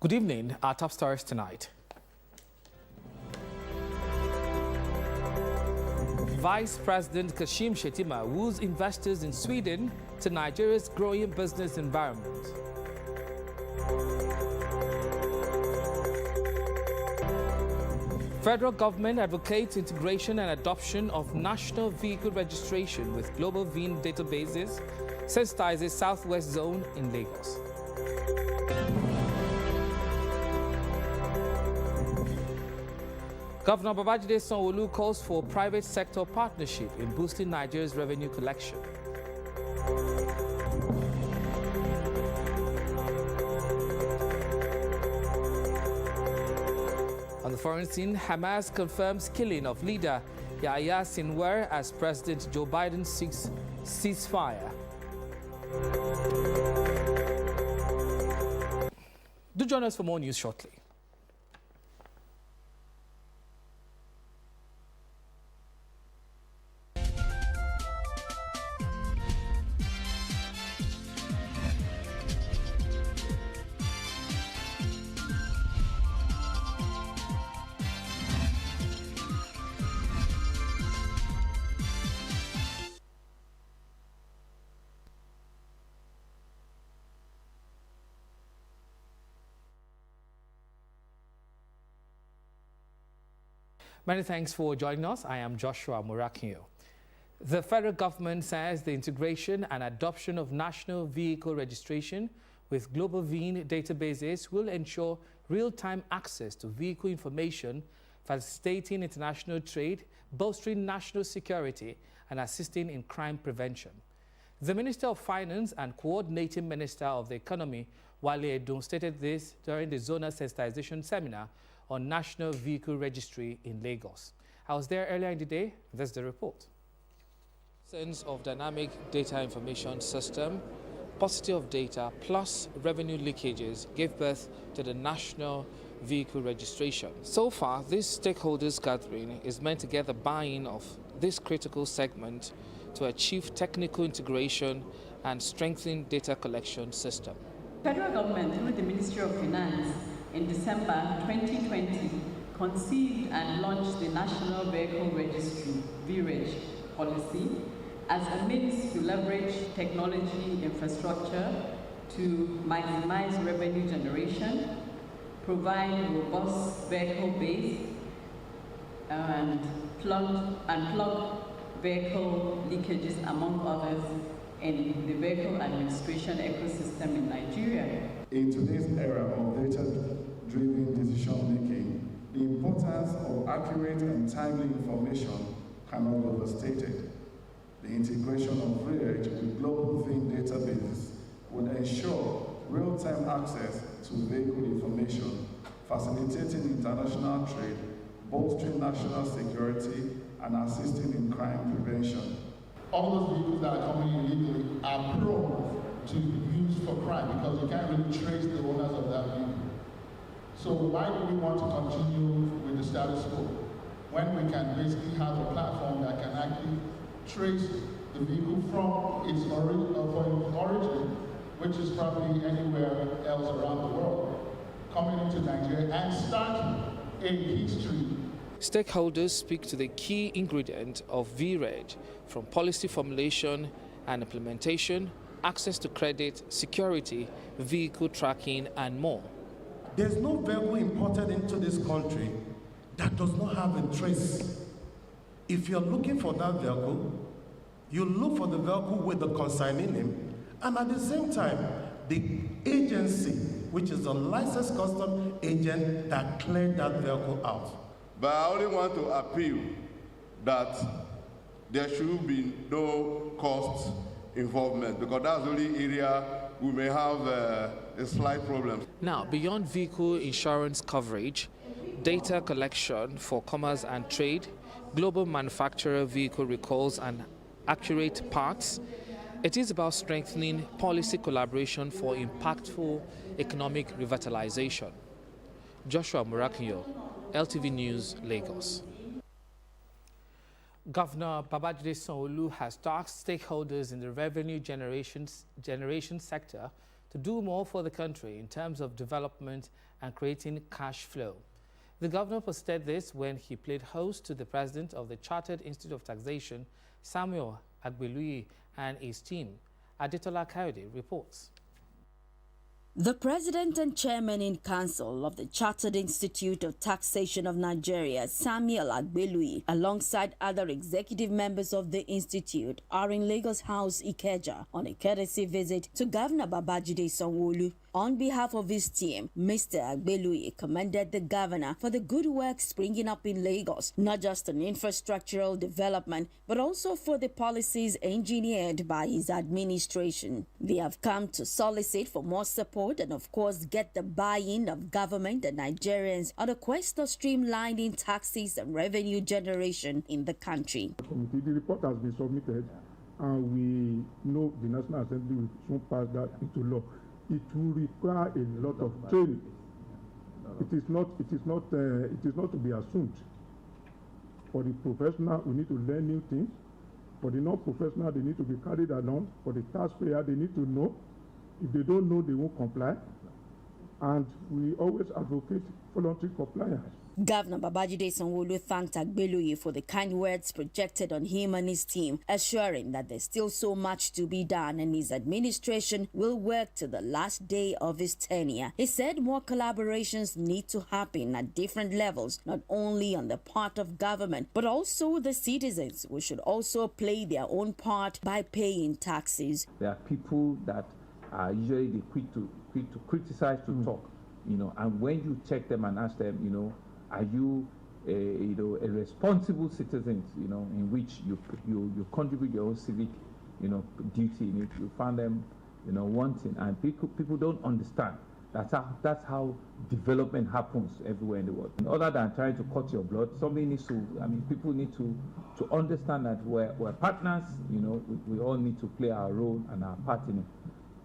Good evening. Our top stories tonight. Vice President Kashim Shettima woos investors in Sweden to Nigeria's growing business environment. Federal government advocates integration and adoption of national vehicle registration with global VIN databases, sensitizes Southwest Zone in Lagos. Governor Babajide Sanwo-Olu calls for private sector partnership in boosting Nigeria's revenue collection. On the foreign scene, Hamas confirms killing of leader Yahya Sinwar as President Joe Biden seeks ceasefire. Do join us for more news shortly. Many thanks for joining us. I am Joshua Murakinyo. The federal government says the integration and adoption of national vehicle registration with global VIN databases will ensure real-time access to vehicle information, facilitating international trade, bolstering national security, and assisting in crime prevention. The Minister of Finance and Coordinating Minister of the Economy, Wale Edun, stated this during the Zonal Sensitization Seminar on National Vehicle Registry in Lagos. I was there earlier in the day. That's the report. Sense of dynamic data information system, paucity of data, plus revenue leakages gave birth to the National Vehicle Registration. So far, this stakeholders gathering is meant to get the buy-in of this critical segment to achieve technical integration and strengthen data collection system. Federal government, through the Ministry of Finance, in December 2020, conceived and launched the National Vehicle Registry (VREG) policy as a means to leverage technology infrastructure to maximize revenue generation, provide robust vehicle base, and plug vehicle leakages, among others, in the vehicle administration ecosystem in Nigeria. In today's era of data-driven decision-making, the importance of accurate and timely information cannot be overstated. The integration of VREG with global VIN databases would ensure real-time access to vehicle information, facilitating international trade, bolstering national security, and assisting in crime prevention. All those vehicles that are coming in illegally are prone to be used for crime because you can't really trace the owners of that vehicle. So why do we want to continue with the status quo when we can basically have a platform that can actually trace the vehicle from its origin, which is probably anywhere else around the world, coming into Nigeria and start a history. Stakeholders speak to the key ingredient of VREG, from policy formulation and implementation, access to credit, security, vehicle tracking, and more. There's no vehicle imported into this country that does not have a trace. If you're looking for that vehicle, you look for the vehicle with the consignee name, and at the same time, the agency, which is a licensed custom agent that cleared that vehicle out. But I only want to appeal that there should be no cost involvement, because that's the only area we may have a slight problem. Now, beyond vehicle insurance coverage, data collection for commerce and trade, global manufacturer vehicle recalls and accurate parts, it is about strengthening policy collaboration for impactful economic revitalization. Joshua Murakinyo, LTV News, Lagos. Governor Babajide Sanwo-Olu has tasked stakeholders in the revenue generation sector to do more for the country in terms of development and creating cash flow. The governor posted this when he played host to the president of the Chartered Institute of Taxation, Samuel Agbeluyi, and his team. Adetola Kayode reports. The president and chairman in council of the Chartered Institute of Taxation of Nigeria, Samuel Agbeluyi, alongside other executive members of the institute, are in Lagos House, Ikeja, on a courtesy visit to Governor Babajide Sanwo-Olu. On behalf of his team, Mr. Agbeluyi commended the governor for the good work springing up in Lagos, not just on infrastructural development, but also for the policies engineered by his administration. They have come to solicit for more support and, of course, get the buy-in of government and Nigerians on the quest of streamlining taxes and revenue generation in the country. The report has been submitted, and we know the National Assembly will soon pass that into law. It will require a lot of training. It is not to be assumed. For the professional, we need to learn new things. For the non-professional, they need to be carried along. For the taxpayer, they need to know. If they don't know, they won't comply. And we always advocate voluntary compliance. Governor Babajide Sanwo-Olu thanked Agbeluyi for the kind words projected on him and his team, assuring that there's still so much to be done and his administration will work to the last day of his tenure. He said more collaborations need to happen at different levels, not only on the part of government, but also the citizens, who should also play their own part by paying taxes. There are people that are usually quick to criticize, to talk, and when you check them and ask them, are you a responsible citizen, in which you contribute your own civic, duty in it, you find them, wanting, and people don't understand. That's how development happens everywhere in the world. Other than trying to cut your blood, people need to understand that we're partners, we all need to play our role and our part in it.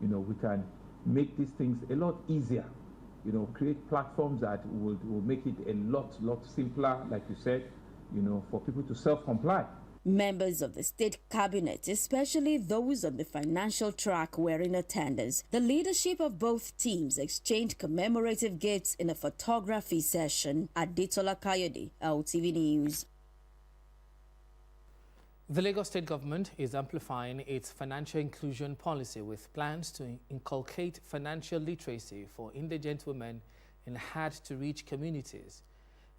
We can make these things a lot easier. Create platforms that will make it a lot simpler, like you said, for people to self-comply. Members of the state cabinet, especially those on the financial track, were in attendance. The leadership of both teams exchanged commemorative gifts in a photography session. Adetola Kayode, LTV News. The Lagos State government is amplifying its financial inclusion policy with plans to inculcate financial literacy for indigent women in hard-to-reach communities.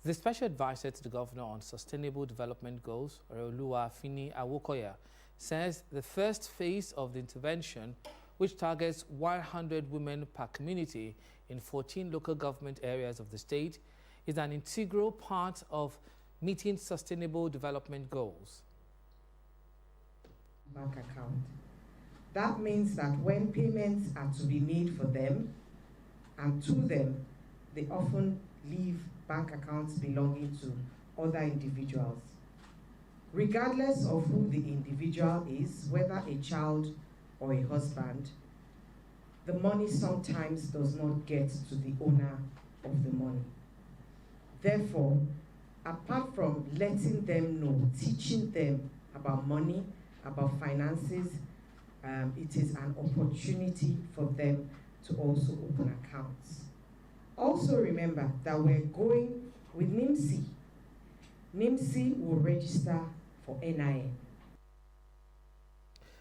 The special advisor to the governor on sustainable development goals, Oluwafini Awokoya, says the first phase of the intervention, which targets 100 women per community in 14 local government areas of the state, is an integral part of meeting sustainable development goals. Bank account. That means that when payments are to be made for them and to them, they often leave bank accounts belonging to other individuals. Regardless of who the individual is, whether a child or a husband, the money sometimes does not get to the owner of the money. Therefore, apart from letting them know, teaching them about money, about finances, it is an opportunity for them to also open accounts. Also remember that we're going with NIMSI. NIMSI will register for NIN.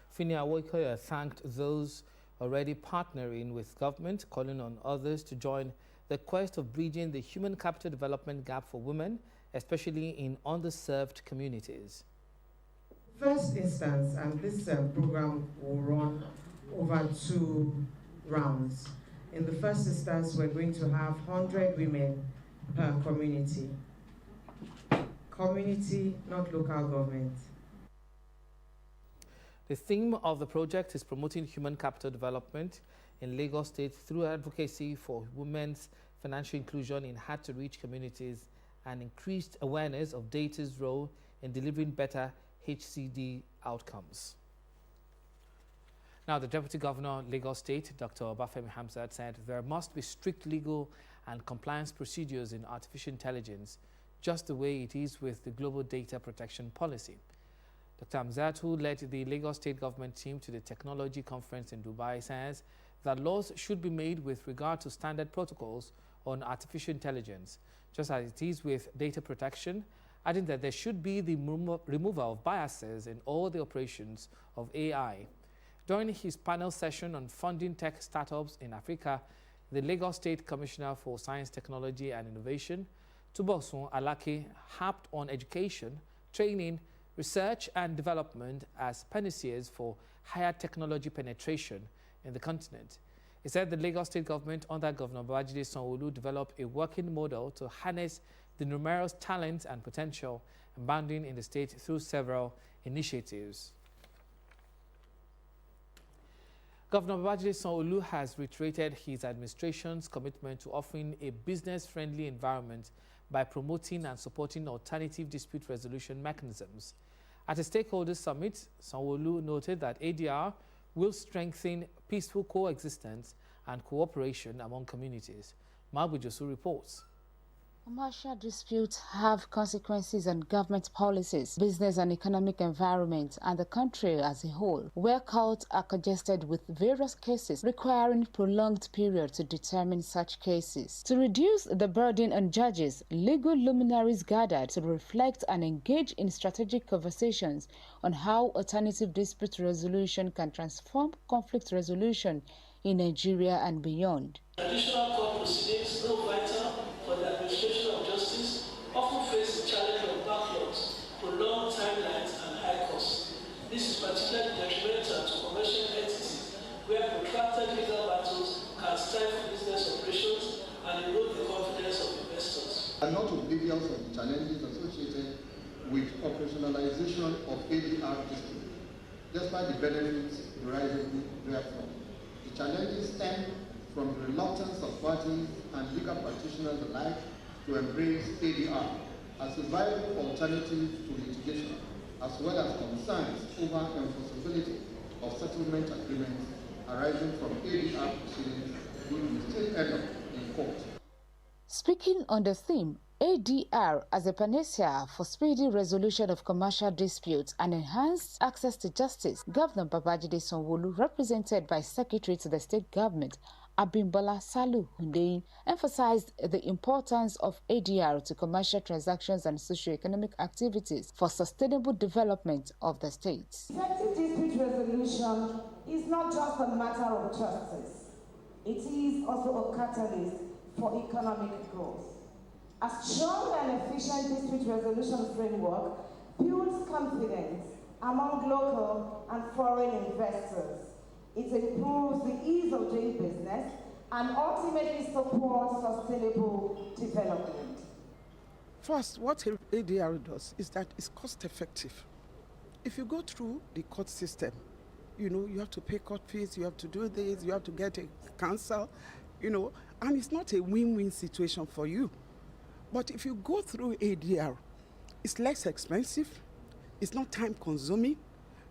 Fini Awokoya thanked those already partnering with government, calling on others to join the quest of bridging the human capital development gap for women, especially in underserved communities. First instance, and this program will run over 2 rounds. In the first instance, we're going to have 100 women per community. Community, not local government. The theme of the project is promoting human capital development in Lagos State through advocacy for women's financial inclusion in hard-to-reach communities and increased awareness of data's role in delivering better HCD outcomes. Now, the Deputy Governor of Lagos State, Dr. Obafemi Hamzat, said there must be strict legal and compliance procedures in artificial intelligence, just the way it is with the Global Data Protection Policy. Dr. Hamzat, who led the Lagos State government team to the technology conference in Dubai, says that laws should be made with regard to standard protocols on artificial intelligence, just as it is with data protection, adding that there should be the removal of biases in all the operations of AI. During his panel session on funding tech startups in Africa, the Lagos State Commissioner for Science, Technology and Innovation, Tubosun Alake, harped on education, training, research and development as panaceas for higher technology penetration in the continent. He said the Lagos State government under Governor Babajide Sanwo-Olu developed a working model to harness the numerous talents and potential abounding in the state through several initiatives. Governor Babajide Sanwo-Olu has reiterated his administration's commitment to offering a business-friendly environment by promoting and supporting alternative dispute resolution mechanisms. At a stakeholders summit, Sanwo-Olu noted that ADR will strengthen peaceful coexistence and cooperation among communities. Magbujosu reports. Commercial disputes have consequences on government policies, business and economic environment, and the country as a whole, where courts are congested with various cases requiring prolonged period to determine such cases. To reduce the burden on judges, legal luminaries gathered to reflect and engage in strategic conversations on how alternative dispute resolution can transform conflict resolution in Nigeria and beyond. Traditional court proceedings, though vital for the administration of justice, often face the challenge of backlogs, prolonged timelines, and high costs. This is particularly detrimental to commercial entities, where protracted legal battles can stifle business operations and erode the confidence of investors. I'm not oblivious of the challenges associated with operationalization of ADR dispute, despite the benefits arising therefrom. The challenges stem from the reluctance of parties and legal practitioners alike to embrace ADR as a viable alternative to litigation, as well as concerns over enforceability of settlement agreements arising from ADR proceedings which will still end up in court. Speaking on the theme, ADR as a panacea for speedy resolution of commercial disputes and enhanced access to justice, Governor Babajide Sanwo-Olu, represented by Secretary to the State Government, Abimbola Salu Hundeyin, emphasized the importance of ADR to commercial transactions and socio-economic activities for sustainable development of the state. Effective dispute resolution is not just a matter of justice. It is also a catalyst for economic growth. A strong and efficient dispute resolution framework builds confidence among local and foreign investors. It improves the ease of doing business and ultimately supports sustainable development. First, what ADR does is that it's cost effective. If you go through the court system, you have to pay court fees, you have to do this, you have to get a counsel, and it's not a win-win situation for you. But if you go through ADR, it's less expensive, it's not time consuming.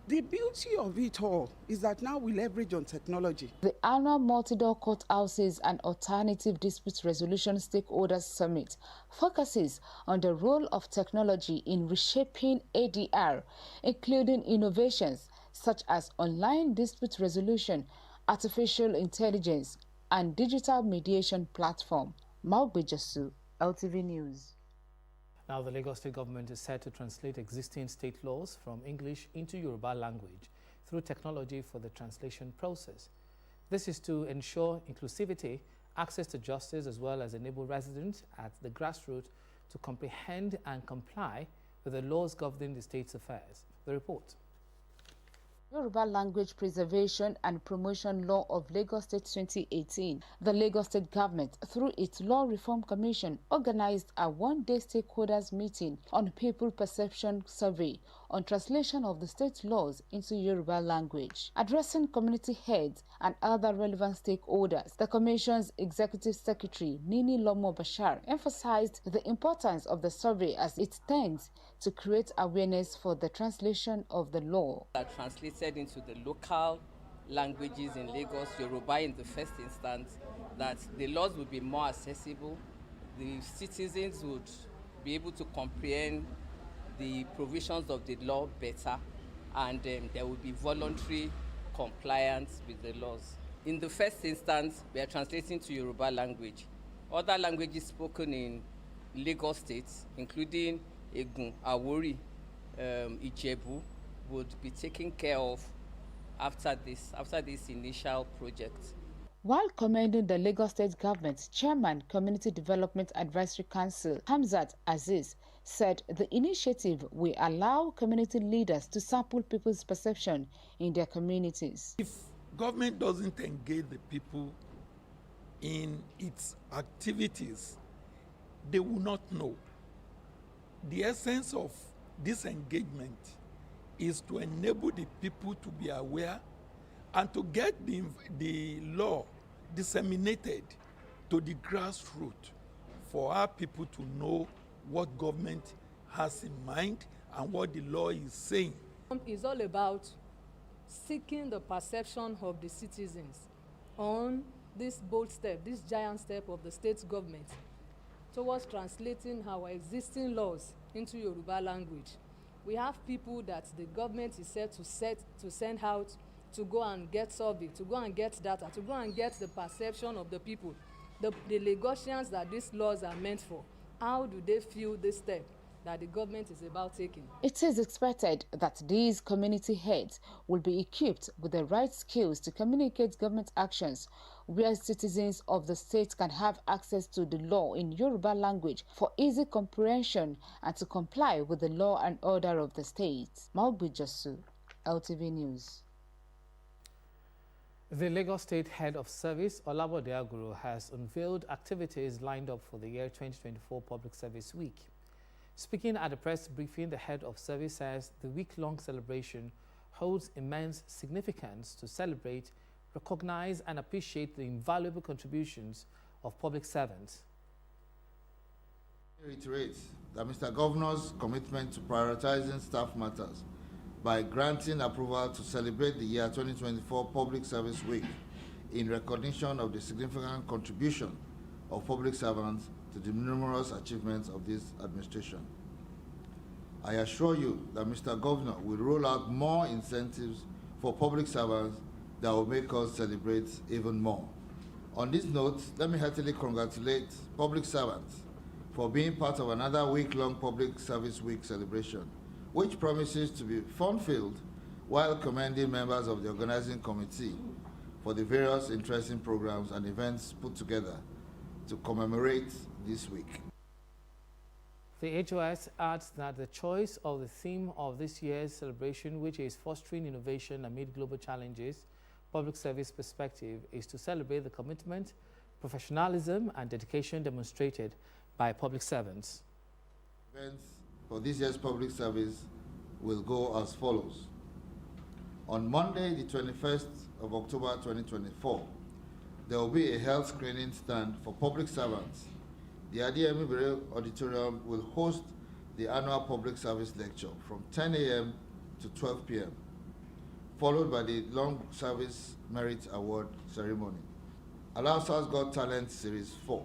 The beauty of it all is that now we leverage on technology. The annual Multi-Door Courthouses and Alternative Dispute Resolution Stakeholders Summit focuses on the role of technology in reshaping ADR, including innovations such as online dispute resolution, artificial intelligence, and digital mediation platform. Magbujosu, LTV News. Now, the Lagos State government is set to translate existing state laws from English into Yoruba language through technology for the translation process. This is to ensure inclusivity, access to justice, as well as enable residents at the grassroots to comprehend and comply with the laws governing the state's affairs. The report. Yoruba Language Preservation and Promotion Law of Lagos State 2018, the Lagos State government, through its Law Reform Commission, organized a one-day stakeholders meeting on People Perception Survey on translation of the state laws into Yoruba language. Addressing community heads and other relevant stakeholders, the Commission's Executive Secretary, Nini Lomo Bashar, emphasized the importance of the survey as it tends to create awareness for the translation of the law. Translated into the local languages in Lagos, Yoruba in the first instance, that the laws would be more accessible, the citizens would be able to comprehend the provisions of the law better, and there would be voluntary compliance with the laws. In the first instance, we are translating to Yoruba language. Other languages spoken in Lagos State, including Egun, Awori, Ijebu, would be taken care of after this initial project. While commending the Lagos State government, Chairman, Community Development Advisory Council, Hamzat Aziz, said the initiative will allow community leaders to sample people's perception in their communities. If government doesn't engage the people in its activities, they will not know. The essence of this engagement is to enable the people to be aware and to get the law disseminated to the grassroots for our people to know what government has in mind and what the law is saying. It's all about seeking the perception of the citizens on this bold step, this giant step of the state government towards translating our existing laws into Yoruba language. We have people that the government is set to send out to go and get survey, to go and get data, to go and get the perception of the people, the Lagosians that these laws are meant for. How do they feel this step that the government is about taking? It is expected that these community heads will be equipped with the right skills to communicate government actions, where citizens of the state can have access to the law in Yoruba language for easy comprehension and to comply with the law and order of the state. Maugbi Jasu, LTV News. The Lagos State Head of Service, Olabode Aguru, has unveiled activities lined up for the year 2024 Public Service Week. Speaking at a press briefing, the Head of Service says the week-long celebration holds immense significance to celebrate, recognize and appreciate the invaluable contributions of public servants. I reiterate that Mr. Governor's commitment to prioritizing staff matters by granting approval to celebrate the year 2024 Public Service Week in recognition of the significant contribution of public servants to the numerous achievements of this administration. I assure you that Mr. Governor will roll out more incentives for public servants that will make us celebrate even more. On this note, let me heartily congratulate public servants for being part of another week-long Public Service Week celebration, which promises to be fun-filled, while commending members of the organizing committee for the various interesting programs and events put together to commemorate this week. The HOS adds that the choice of the theme of this year's celebration, which is fostering innovation amid global challenges, public service perspective, is to celebrate the commitment, professionalism and dedication demonstrated by public servants. Events for this year's public service will go as follows. On Monday, the 21st of October 2024, there will be a health screening stand for public servants. The Adeyemi Bere Auditorium will host the annual public service lecture from 10 a.m. to 12 p.m., followed by the Long Service Merit Award ceremony. Alasa's Got Talent Series 4,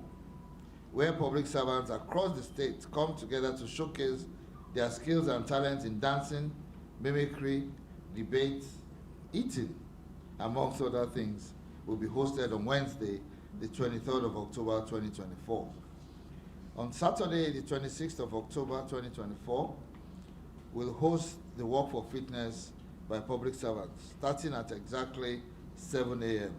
where public servants across the state come together to showcase their skills and talents in dancing, mimicry, debate, eating, amongst other things, will be hosted on Wednesday, the 23rd of October 2024. On Saturday, the 26th of October 2024, we'll host the Walk for Fitness by public servants, starting at exactly 7 a.m.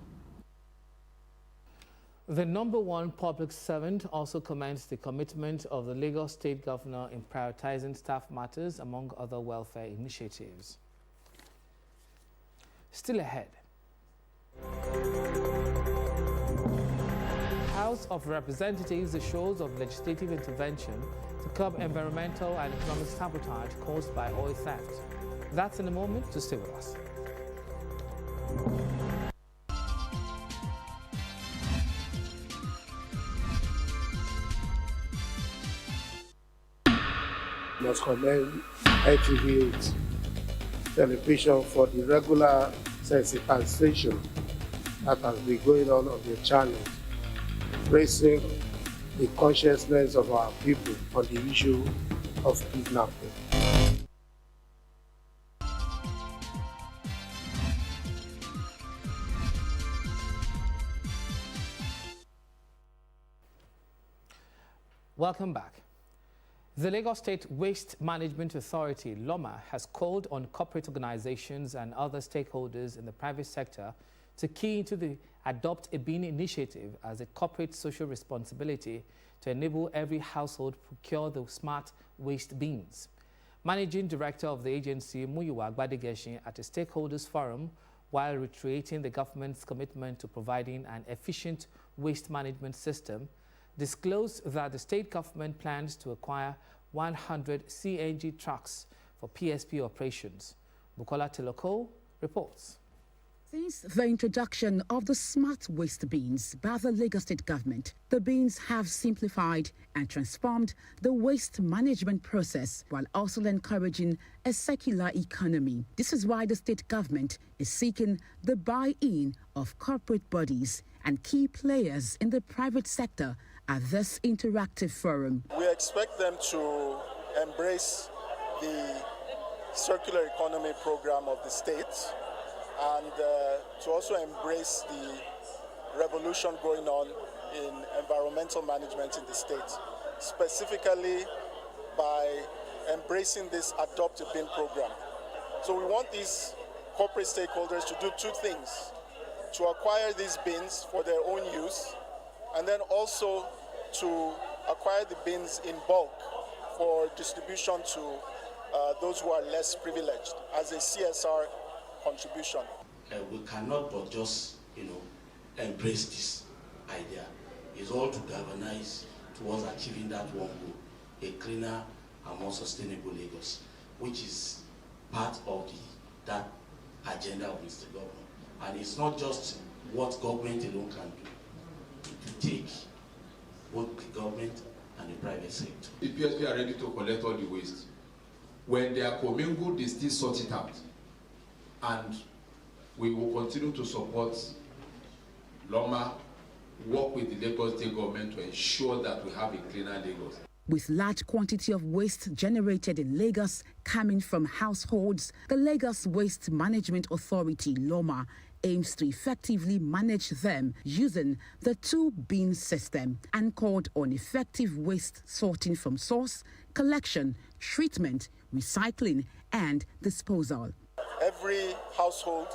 The #1 public servant also commends the commitment of the Lagos State Governor in prioritizing staff matters among other welfare initiatives. still ahead. House of Representatives assures of legislative intervention to curb environmental and economic sabotage caused by oil theft. That's in a moment, to stay with us. Must commend NTV8 television for the regular sensitization that has been going on the channel, raising the consciousness of our people on the issue of kidnapping. Welcome back. The Lagos State Waste Management Authority, LOMA, has called on corporate organizations and other stakeholders in the private sector to key into the Adopt a Bin initiative as a corporate social responsibility to enable every household procure the smart waste bins. Managing Director of the agency, Muyiwa Agbadegeshin, at a stakeholders forum, while reiterating the government's commitment to providing an efficient waste management system, disclosed that the state government plans to acquire 100 CNG trucks for PSP operations. Bukola Tiloko reports. Since the introduction of the smart waste bins by the Lagos State government, the bins have simplified and transformed the waste management process while also encouraging a circular economy. This is why the state government is seeking the buy-in of corporate bodies and key players in the private sector at this interactive forum. We expect them to embrace the circular economy program of the state and to also embrace the revolution going on in environmental management in the state, specifically by embracing this Adopt a Bin program. So we want these corporate stakeholders to do two things: to acquire these bins for their own use, and then also to acquire the bins in bulk for distribution to those who are less privileged as a CSR contribution. We cannot but just, embrace this idea. It's all to galvanize towards achieving that one goal, a cleaner and more sustainable Lagos, which is part of that agenda of Mr. Governor. And it's not just what government alone can do. It will take both the government and the private sector. The PSP are ready to collect all the waste. When they are commingled, they still sort it out. And we will continue to support LOMA, work with the Lagos State government to ensure that we have a cleaner Lagos. With large quantity of waste generated in Lagos coming from households, the Lagos Waste Management Authority, LOMA, aims to effectively manage them using the two-bin system and called on effective waste sorting from source, collection, treatment, recycling, and disposal. Every household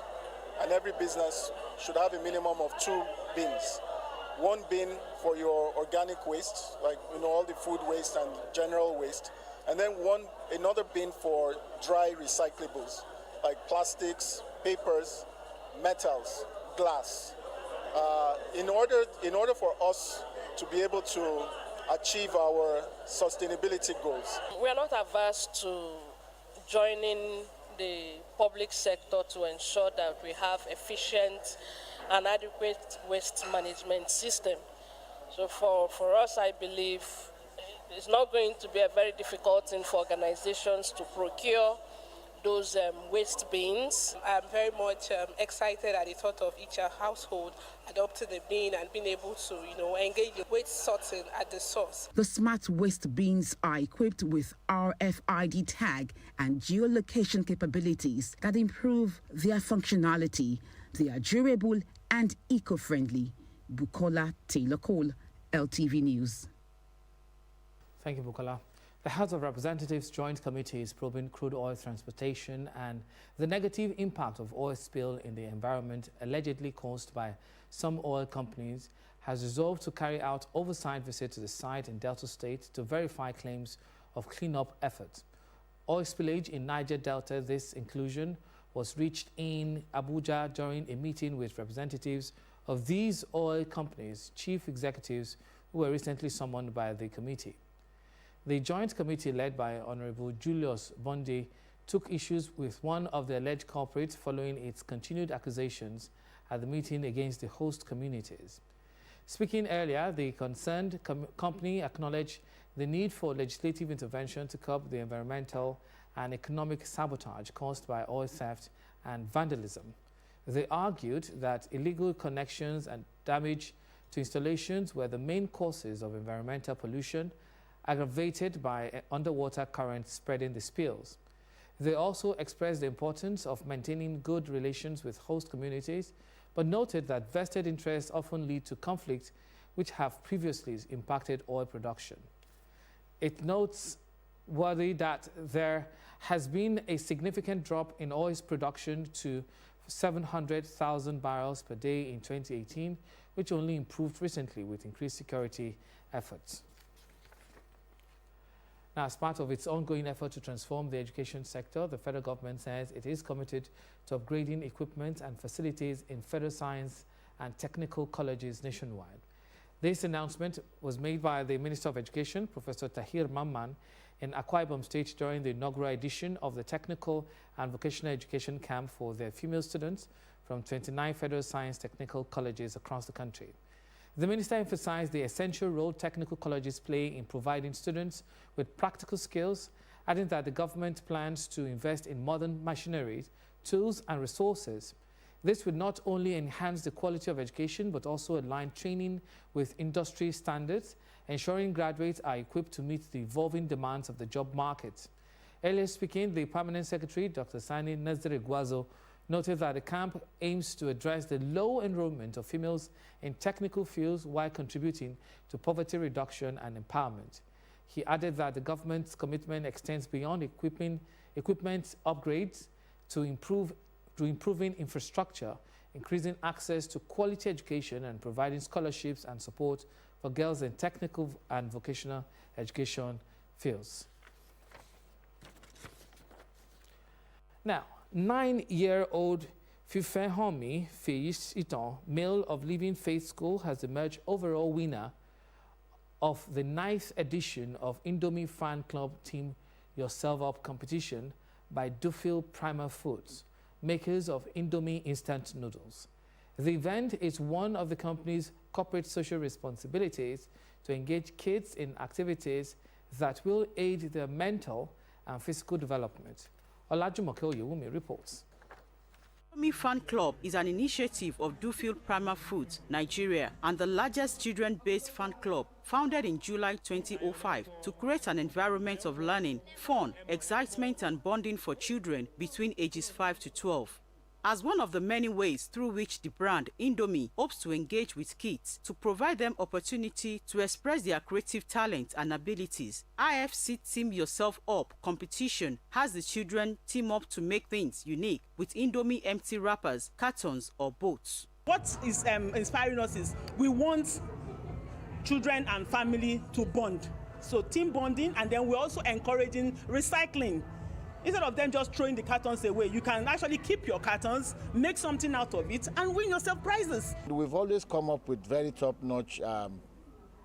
and every business should have a minimum of 2 bins. One bin for your organic waste, like all the food waste and general waste, and then another bin for dry recyclables, like plastics, papers, metals, glass. In order for us to be able to achieve our sustainability goals. We are not averse to joining the public sector to ensure that we have efficient and adequate waste management system. So for us, I believe it's not going to be a very difficult thing for organizations to procure those waste bins. I'm very much excited at the thought of each household adopting a bin and being able to, engage in waste sorting at the source. The smart waste bins are equipped with RFID tag and geolocation capabilities that improve their functionality. They are durable and eco-friendly. Bukola Taylor-Cole, LTV News. Thank you, Bukola. The House of Representatives Joint Committee is probing crude oil transportation and the negative impact of oil spill in the environment allegedly caused by some oil companies has resolved to carry out oversight visit to the site in Delta State to verify claims of cleanup efforts. Oil spillage in Niger Delta, this inclusion was reached in Abuja during a meeting with representatives of these oil companies' chief executives who were recently summoned by the committee. The joint committee led by Honorable Julius Bonde took issues with one of the alleged culprits following its continued accusations at the meeting against the host communities. Speaking earlier, the concerned company acknowledged the need for legislative intervention to curb the environmental and economic sabotage caused by oil theft and vandalism. They argued that illegal connections and damage to installations were the main causes of environmental pollution, aggravated by underwater currents spreading the spills. They also expressed the importance of maintaining good relations with host communities, but noted that vested interests often lead to conflicts which have previously impacted oil production. It notes worthy that there has been a significant drop in oil production to 700,000 barrels per day in 2018, which only improved recently with increased security efforts. Now, as part of its ongoing effort to transform the education sector, the federal government says it is committed to upgrading equipment and facilities in federal science and technical colleges nationwide. This announcement was made by the Minister of Education, Professor Tahir Mamman, in Akwa Ibom State during the inaugural edition of the Technical and Vocational Education Camp for their female students from 29 federal science technical colleges across the country. The minister emphasized the essential role technical colleges play in providing students with practical skills, adding that the government plans to invest in modern machinery, tools and resources. This would not only enhance the quality of education, but also align training with industry standards, ensuring graduates are equipped to meet the evolving demands of the job market. Earlier speaking, the Permanent Secretary, Dr. Sani Nazire Gwazo, noted that the camp aims to address the low enrollment of females in technical fields while contributing to poverty reduction and empowerment. He added that the government's commitment extends beyond equipment upgrades to improving infrastructure, increasing access to quality education, and providing scholarships and support for girls in technical and vocational education fields. Now, 9-year-old Fifehomi Feish Iton, male of Living Faith School, has emerged overall winner of the 9th edition of Indomie Fan Club Team Yourself Up competition by Dufil Prima Foods, makers of Indomie instant noodles. The event is one of the company's corporate social responsibilities to engage kids in activities that will aid their mental and physical development. Olajumoke Oyewumi reports. Indomie Fan Club is an initiative of Dufil Prima Foods, Nigeria, and the largest children-based fan club founded in July 2005 to create an environment of learning, fun, excitement, and bonding for children between ages 5 to 12. As one of the many ways through which the brand Indomie hopes to engage with kids to provide them opportunity to express their creative talent and abilities, IFC Team Yourself Up competition has the children team up to make things unique with Indomie empty wrappers, cartons, or boats. What is inspiring us is we want children and family to bond. So team bonding, and then we're also encouraging recycling. Instead of them just throwing the cartons away, you can actually keep your cartons, make something out of it, and win yourself prizes. We've always come up with very top-notch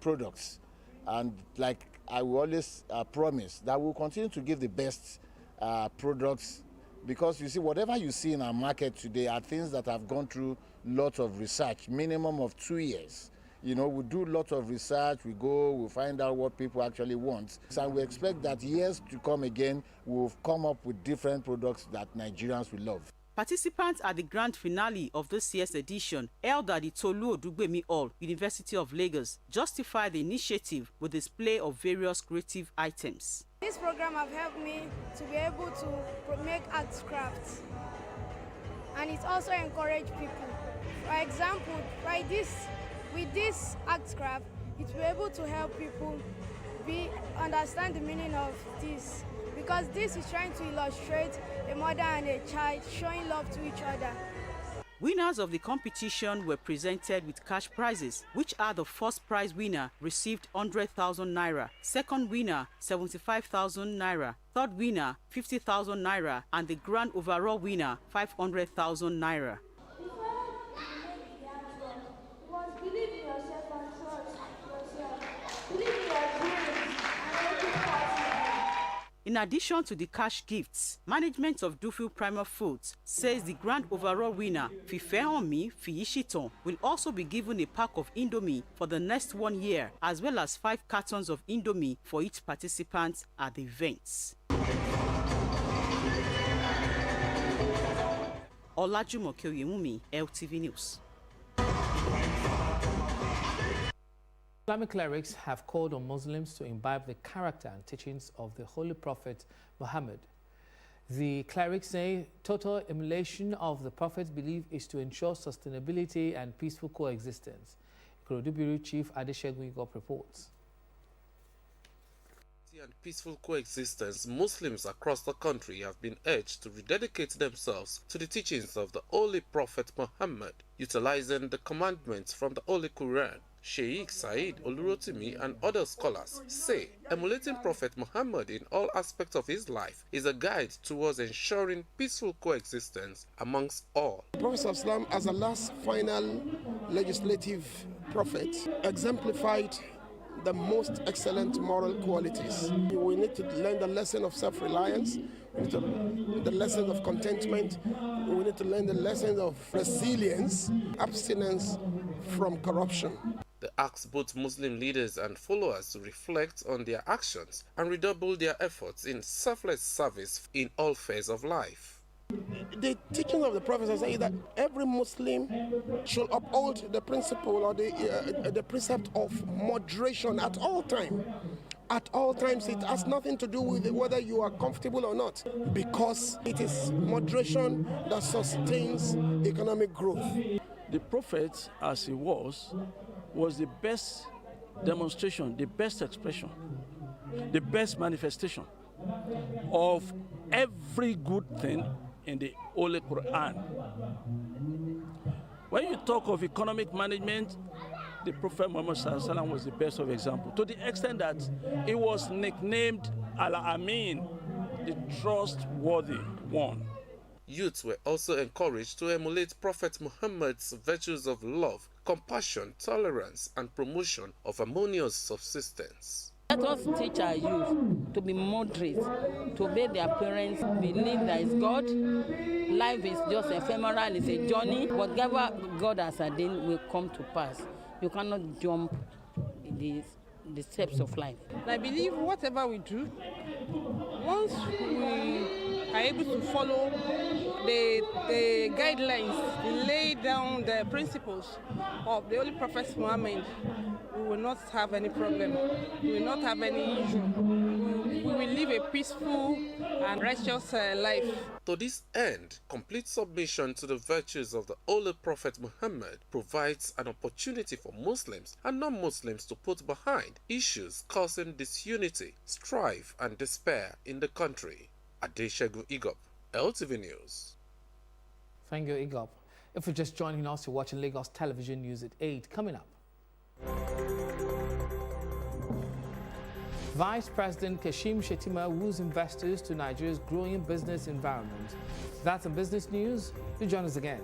products. And like I will always promise that we'll continue to give the best products, because you see, whatever you see in our market today are things that have gone through lots of research, minimum of 2 years. You know, we do lots of research, we find out what people actually want. And we expect that years to come again, we'll come up with different products that Nigerians will love. Participants at the grand finale of this year's edition, held at the Tolu Odugbemi Hall, University of Lagos, justify the initiative with display of various creative items. This program has helped me to be able to make art crafts, and it also encourages people. For example, with this art craft, it will be able to help people understand the meaning of this, because this is trying to illustrate a mother and a child showing love to each other. Winners of the competition were presented with cash prizes, which are the first prize winner received 100,000 naira, second winner 75,000 naira, third winner 50,000 naira, and the grand overall winner 500,000 naira. In addition to the cash gifts, management of Dufil Prima Foods says the grand overall winner, Fifehanmi Fiyishiton, will also be given a pack of Indomie for the next 1 year, as well as 5 cartons of Indomie for each participant at the events. Olajumoke Oyewumi, LTV News. Islamic clerics have called on Muslims to imbibe the character and teachings of the Holy Prophet Muhammad. The clerics say total emulation of the Prophet's belief is to ensure sustainability and peaceful coexistence. Ikorodu Bureau Chief Adesegun Igop reports. And peaceful coexistence, Muslims across the country have been urged to rededicate themselves to the teachings of the Holy Prophet Muhammad, utilizing the commandments from the Holy Quran. Sheikh Said Olurotimi and other scholars say emulating Prophet Muhammad in all aspects of his life is a guide towards ensuring peaceful coexistence amongst all. The Prophet ﷺ, as a last final legislative prophet, exemplified the most excellent moral qualities. We need to learn the lesson of self-reliance, we need to learn the lesson of contentment, we need to learn the lesson of resilience, abstinence from corruption. They asked both Muslim leaders and followers to reflect on their actions and redouble their efforts in selfless service in all phases of life. The teaching of the Prophet say that every Muslim should uphold the principle or the precept of moderation at all times. At all times, it has nothing to do with whether you are comfortable or not, because it is moderation that sustains economic growth. The Prophet, as he was the best demonstration, the best expression, the best manifestation of every good thing in the Holy Quran. When you talk of economic management, the Prophet Muhammad ﷺ was the best of example, to the extent that he was nicknamed Al-Amin, the trustworthy one. Youths were also encouraged to emulate Prophet Muhammad's virtues of love, compassion, tolerance, and promotion of harmonious subsistence. Let us teach our youth to be moderate, to obey their parents, believe there is God. Life is just ephemeral, it's a journey. Whatever God has ordained will come to pass. You cannot jump the steps of life. I believe whatever we do, once we are able to follow the guidelines, lay down the principles of the Holy Prophet Muhammad, we will not have any problem. We will not have any issue. We will live a peaceful and righteous life. To this end, complete submission to the virtues of the Holy Prophet Muhammad provides an opportunity for Muslims and non-Muslims to put behind issues causing disunity, strife, and despair in the country. Adesegun Igop, LTV News. Thank you, Igop. If you're just joining us, you're watching Lagos Television News at 8. Coming up, Vice President Kashim Shettima woos investors to Nigeria's growing business environment. That's in business news. Do join us again.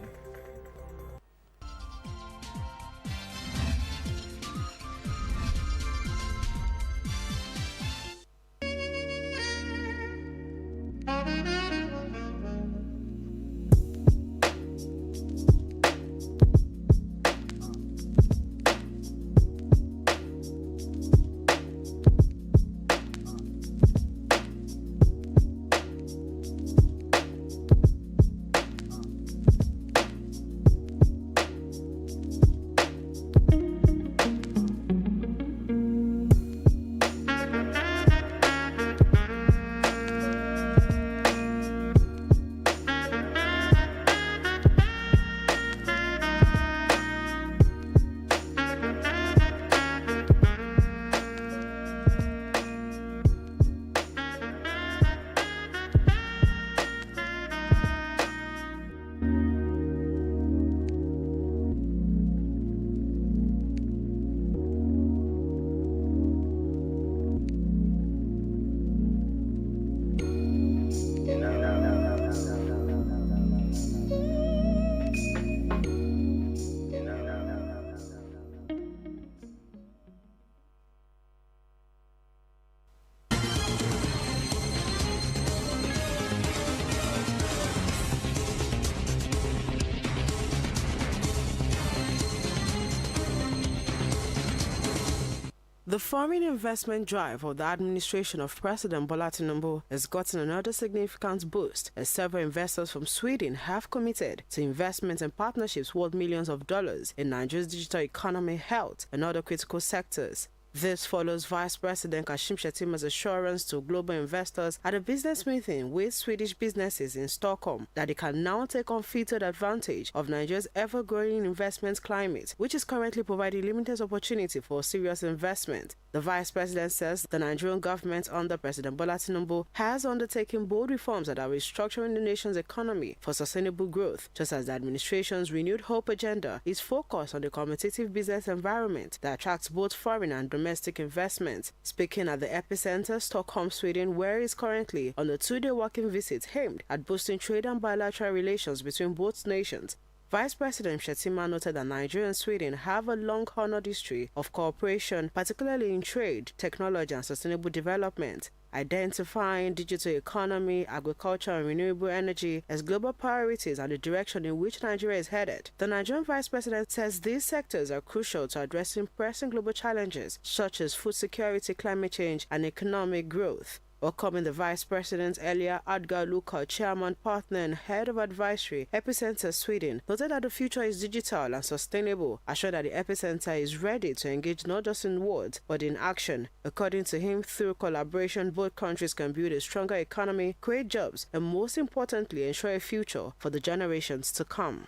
The foreign investment drive of the administration of President Bola Tinubu has gotten another significant boost as several investors from Sweden have committed to investments and partnerships worth millions of dollars in Nigeria's digital economy, health, and other critical sectors. This follows Vice President Kashim Shettima's assurance to global investors at a business meeting with Swedish businesses in Stockholm that they can now take unfettered advantage of Nigeria's ever-growing investment climate, which is currently providing limited opportunity for serious investment. The Vice President says the Nigerian government under President Bola Tinubu has undertaken bold reforms that are restructuring the nation's economy for sustainable growth, just as the administration's renewed hope agenda is focused on the competitive business environment that attracts both foreign and domestic investments. Speaking at the epicenter, Stockholm, Sweden, where he is currently on a 2-day working visit aimed at boosting trade and bilateral relations between both nations, Vice President Shettima noted that Nigeria and Sweden have a long-honored history of cooperation, particularly in trade, technology, and sustainable development, identifying digital economy, agriculture, and renewable energy as global priorities and the direction in which Nigeria is headed. The Nigerian Vice President says these sectors are crucial to addressing pressing global challenges such as food security, climate change, and economic growth. Welcoming the Vice President earlier, Adgar Luka, Chairman, Partner, and Head of Advisory, Epicenter Sweden, noted that the future is digital and sustainable, assured that the Epicenter is ready to engage not just in words, but in action. According to him, through collaboration, both countries can build a stronger economy, create jobs, and most importantly, ensure a future for the generations to come.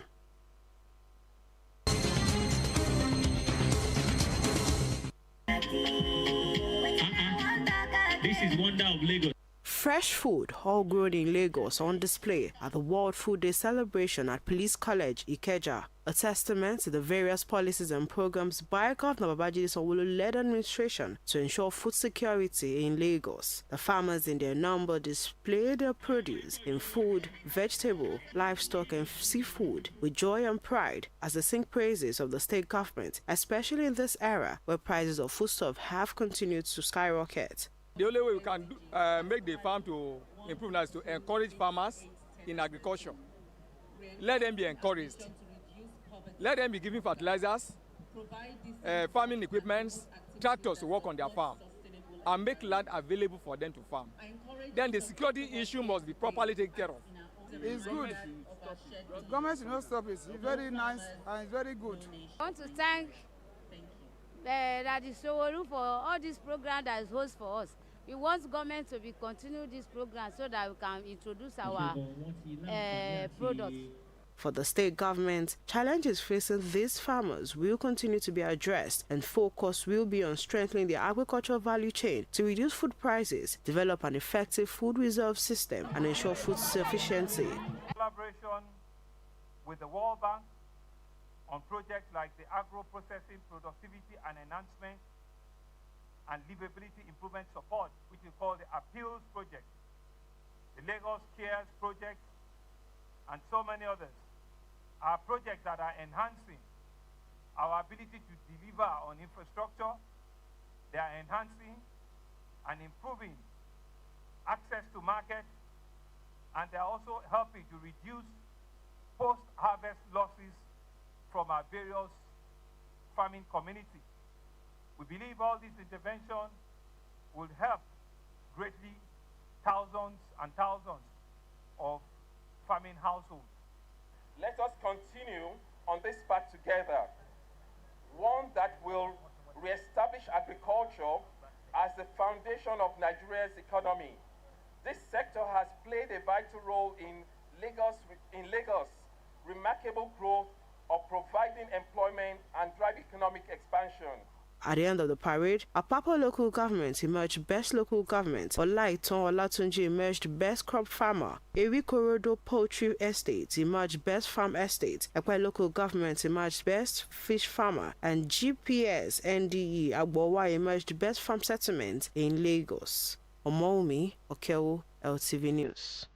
This is Wonder of Lagos. Fresh food, all grown in Lagos, on display at the World Food Day celebration at Police College, Ikeja, a testament to the various policies and programs by Governor Babajide Sanwo-Olu-led administration to ensure food security in Lagos. The farmers in their number displayed their produce in food, vegetable, livestock, and seafood with joy and pride as they sing praises of the state government, especially in this era where prices of foodstuff have continued to skyrocket. The only way we can make the farm to improve now is to encourage farmers in agriculture. Let them be encouraged. Let them be given fertilizers, farming equipment, tractors to work on their farm, and make land available for them to farm. Then the security issue must be properly taken care of. It's good. The government should not stop it. It's very nice and it's very good. I want to thank Daddy Sanwo-Olu for all this program that is host for us. We want government to be continue this program so that we can introduce our products. For the state government, challenges facing these farmers will continue to be addressed, and focus will be on strengthening the agricultural value chain to reduce food prices, develop an effective food reserve system, and ensure food sufficiency. Collaboration with the World Bank on projects like the agro-processing productivity and enhancement and livability improvement support, which is called the Appeals Project, the Lagos Cares Project, and so many others, are projects that are enhancing our ability to deliver on infrastructure. They are enhancing and improving access to market, and they are also helping to reduce post-harvest losses from our various farming communities. We believe all these interventions will help greatly thousands and thousands of farming households. Let us continue on this path together, one that will reestablish agriculture as the foundation of Nigeria's economy. This sector has played a vital role in Lagos' remarkable growth of providing employment and drive economic expansion. At the end of the parade, Apapa local government emerged best local government, Olaitan Olatunji emerged best crop farmer, Ewikorodo Poultry Estate emerged best farm estate, Ekwe local government emerged best fish farmer, and GPS NDE Agbowa emerged best farm settlement in Lagos. Omoumi Okewo, LTV News.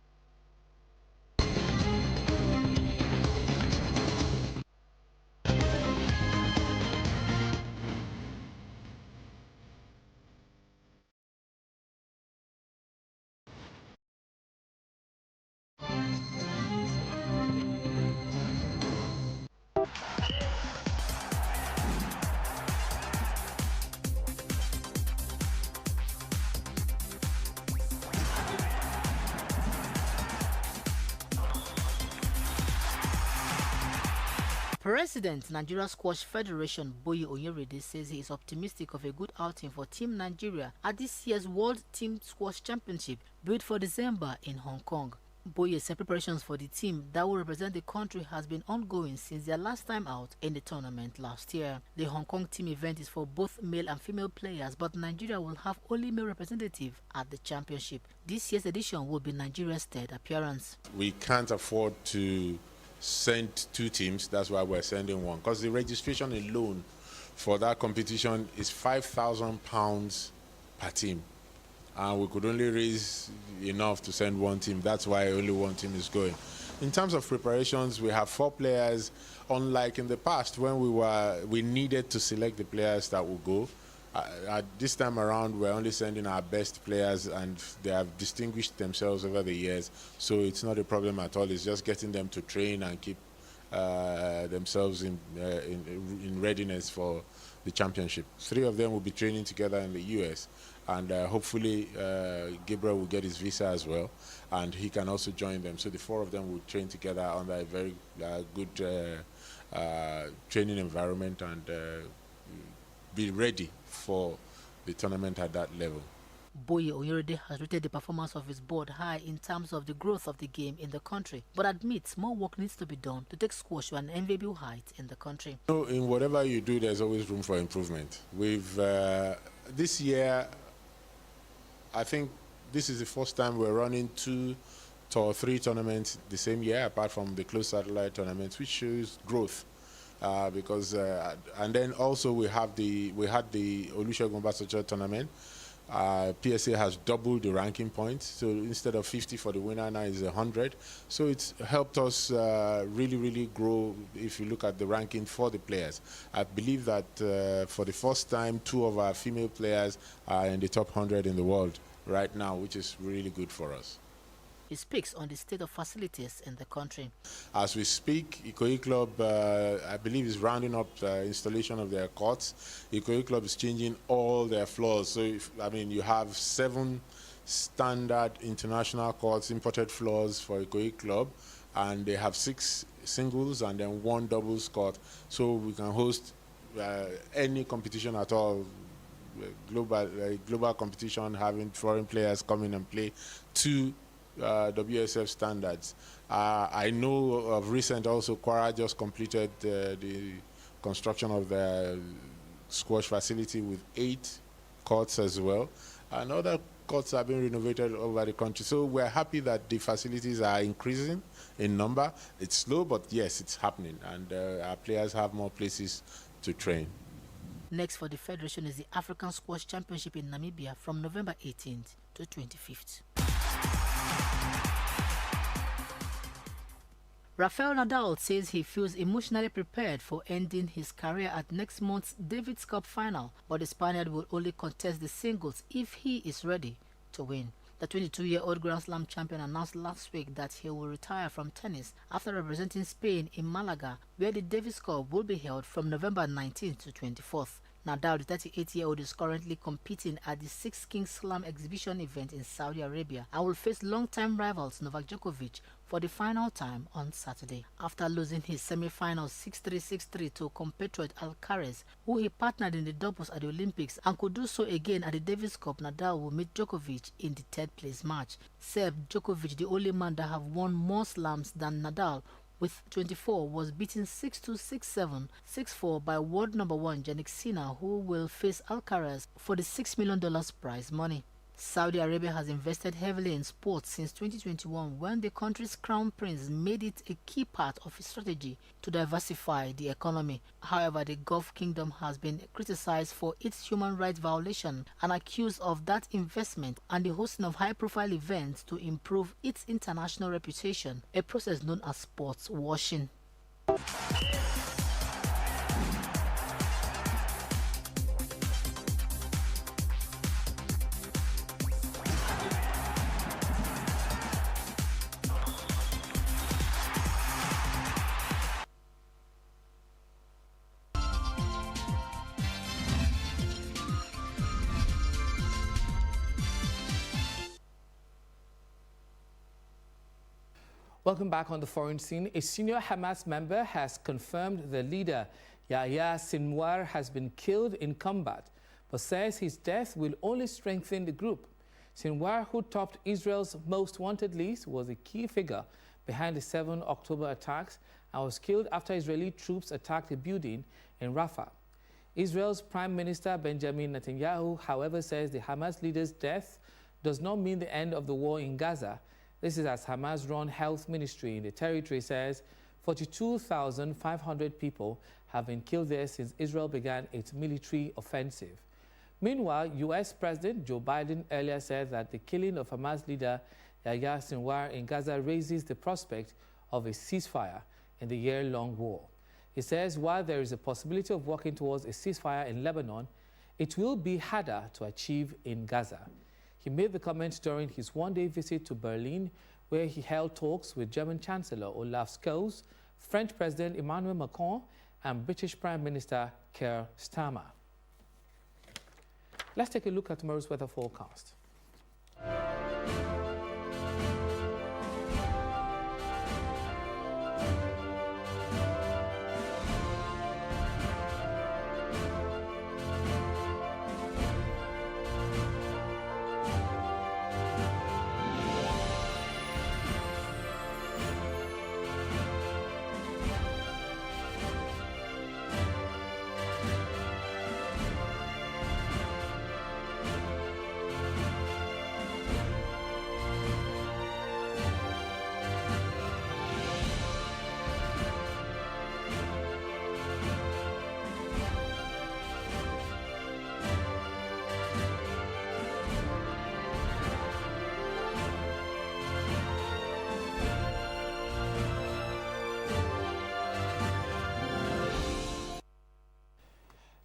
President Nigeria Squash Federation Boye Oyerede says he is optimistic of a good outing for Team Nigeria at this year's World Team Squash Championship built for December in Hong Kong. Boye said preparations for the team that will represent the country has been ongoing since their last time out in the tournament last year. The Hong Kong team event is for both male and female players, but Nigeria will have only male representative at the championship. This year's edition will be Nigeria's third appearance. We can't afford to send two teams, that's why we're sending one, because the registration alone for that competition is £5,000 per team, and we could only raise enough to send one team. That's why only one team is going. In terms of preparations, we have 4 players, unlike in the past when we needed to select the players that will go. At this time around, we're only sending our best players, and they have distinguished themselves over the years, so it's not a problem at all. It's just getting them to train and keep themselves in readiness for the championship. 3 of them will be training together in the US, and hopefully Gabriel will get his visa as well, and he can also join them. So the 4 of them will train together under a very good training environment and be ready for the tournament at that level. Boye Oyerede has rated the performance of his board high in terms of the growth of the game in the country, but admits more work needs to be done to take squash to an enviable height in the country. In whatever you do, there's always room for improvement. We've this year, I think this is the first time we're running 2 or 3 tournaments the same year, apart from the closed satellite tournaments, which shows growth. Because and then also we had the Olusegun Obasanjo tournament. PSA has doubled the ranking points, so instead of 50 for the winner, now is 100. So it's helped us really grow. If you look at the ranking for the players, I believe that for the first time 2 of our female players are in the top 100 in the world right now, which is really good for us. He speaks on the state of facilities in the country. As we speak, Ikoyi Club, I believe, is rounding up the installation of their courts. Ikoyi Club is changing all their floors. So, you have 7 standard international courts, imported floors for Ikoyi Club, and they have 6 singles and then 1 doubles court. So we can host any competition at all. Global competition, having foreign players come in and play to WSF standards. I know of recent also Kwara just completed the construction of the squash facility with 8 courts as well, and other courts have been renovated over the country. So we're happy that the facilities are increasing in number. It's slow, but yes, it's happening, and our players have more places to train. Next for the Federation is the African Squash Championship in Namibia from November 18th to 25th. Rafael Nadal says he feels emotionally prepared for ending his career at next month's Davis Cup final, but the Spaniard will only contest the singles if he is ready to win. The 22-year-old Grand Slam champion announced last week that he will retire from tennis after representing Spain in Malaga, where the Davis Cup will be held from November 19th to 24th. Nadal, the 38-year-old, is currently competing at the 6 Kings Slam exhibition event in Saudi Arabia and will face long-time rivals Novak Djokovic for the final time on Saturday. After losing his semi-finals 6-3, 6-3 to compatriot Alcaraz, who he partnered in the doubles at the Olympics and could do so again at the Davis Cup, Nadal will meet Djokovic in the 3rd-place match. Serb Djokovic, the only man that have won more slams than Nadal, with 24, was beaten 6-2, 6-7, 6-4 by world number 1 Jannik Sinner, who will face Alcaraz for the $6 million prize money. Saudi Arabia has invested heavily in sports since 2021, when the country's crown prince made it a key part of his strategy to diversify the economy. However, the Gulf Kingdom has been criticized for its human rights violation and accused of that investment and the hosting of high-profile events to improve its international reputation, a process known as sports washing. Welcome back on the foreign scene. A senior Hamas member has confirmed the leader, Yahya Sinwar, has been killed in combat, but says his death will only strengthen the group. Sinwar, who topped Israel's most wanted list, was a key figure behind the 7 October attacks and was killed after Israeli troops attacked a building in Rafah. Israel's Prime Minister Benjamin Netanyahu, however, says the Hamas leader's death does not mean the end of the war in Gaza. This is as Hamas-run health ministry in the territory says 42,500 people have been killed there since Israel began its military offensive. Meanwhile, U.S. President Joe Biden earlier said that the killing of Hamas leader Yahya Sinwar in Gaza raises the prospect of a ceasefire in the year-long war. He says while there is a possibility of working towards a ceasefire in Lebanon, it will be harder to achieve in Gaza. He made the comment during his one-day visit to Berlin, where he held talks with German Chancellor Olaf Scholz, French President Emmanuel Macron, and British Prime Minister Keir Starmer. Let's take a look at tomorrow's weather forecast.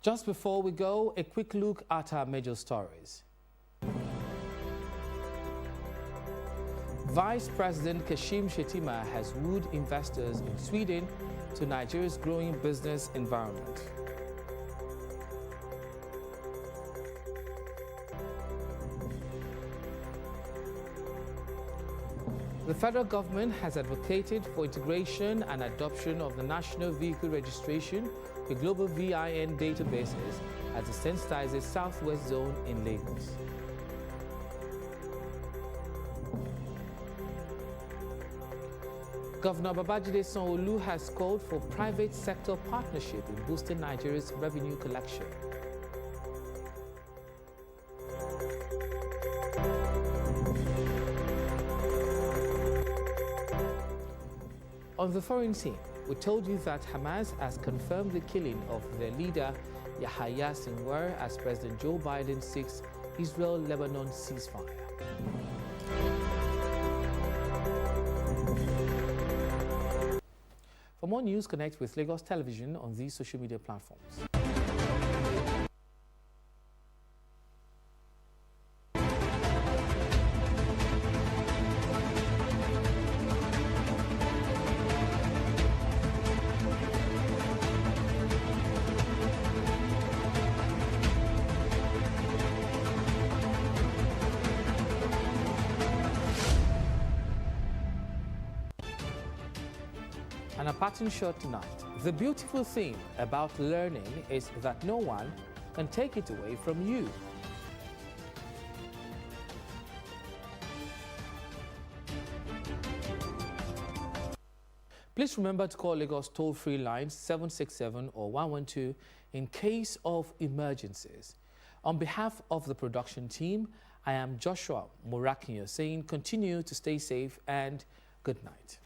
Just before we go, a quick look at our major stories. Vice President Kashim Shettima has wooed investors in Sweden to Nigeria's growing business environment. The federal government has advocated for integration and adoption of the National Vehicle Registration with global VIN databases as it sensitizes Southwest Zone in Lagos. Governor Babajide Sanwo-Olu has called for private sector partnership in boosting Nigeria's revenue collection. On the foreign scene, we told you that Hamas has confirmed the killing of their leader Yahya Sinwar as President Joe Biden seeks Israel-Lebanon ceasefire. For more news, connect with Lagos Television on these social media platforms. And a parting shot tonight. The beautiful thing about learning is that no one can take it away from you. Please remember to call Lagos toll-free lines 767 or 112 in case of emergencies. On behalf of the production team, I am Joshua Murakinyo saying continue to stay safe and good night.